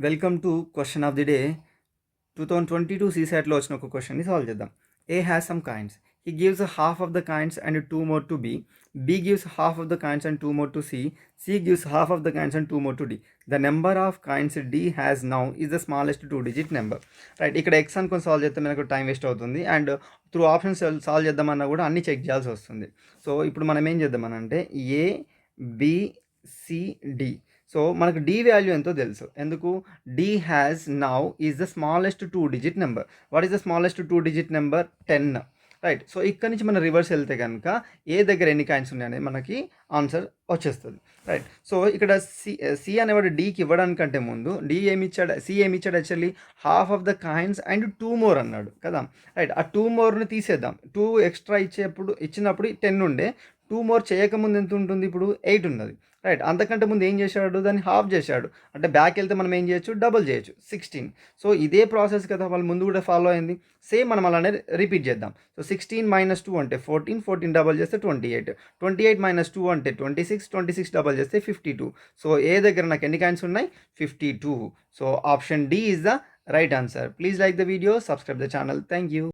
Welcome to question of the day 2022 CSAT లో వచ్చిన ఒక క్వశ్చన్ని సాల్వ్ చేద్దాం. A has some coins. He gives half of the coins and two more to B. B gives half of the coins and two more to C. C gives half of the coins and two more to D. The number of coins D has now is the smallest two-digit number. Right, ఇక్కడ X అనుకొని solve చేస్తే మనకు time waste అవుతుంది and through options solve చేద్దామన్నా కూడా అన్ని check చేయాల్సి వస్తుంది. సో ఇప్పుడు మనం ఏం చేద్దామనంటే A B C D. So మనకు డి వాల్యూ ఎంతో తెలుసు. ఎందుకు? D has now is the smallest two digit number. What is the smallest two digit number? 10. Right. So ఇక్కడ నుంచి మనం రివర్స్ వెళ్తే కనుక ఏ దగ్గర ఎన్ని కాయిన్స్ ఉన్నాయనేది మనకి ఆన్సర్ వచ్చేస్తుంది. రైట్. సో ఇక్కడ సి అనేవాడు డీకి ఇవ్వడానికంటే ముందు సి ఏమి ఇచ్చాడు? Actually half of the coins and two more అన్నాడు కదా. రైట్. ఆ టూ మోర్ని తీసేద్దాం. 2 ఎక్స్ట్రా ఇచ్చినప్పుడు 10 ఉండే, 2 మోర్ చేయకముందు ఎంత ఉంటుంది? ఇప్పుడు 8 ఉన్నది. రైట్. అంతకంటే ముందు ఏం చేశాడు? దాన్ని హాఫ్ చేశాడు. అంటే బ్యాక్ వెళ్తే మనం ఏం చేయొచ్చు? డబుల్ చేయొచ్చు, 16. సో ఇదే ప్రాసెస్ కదా వాళ్ళు ముందు కూడా ఫాలో అయింది. సేమ్ మనం అలానే రిపీట్ చేద్దాం. సో 16 - 2 అంటే 14, 14 డబల్ చేస్తే 28, 28 - 2 అంటే 26, 26 డబల్ చేస్తే 52. సో ఏ దగ్గర నాకు ఎన్ని కాయిన్స్ ఉన్నాయి? 52. So option D is the right answer. Please like the video, subscribe the channel. Thank you.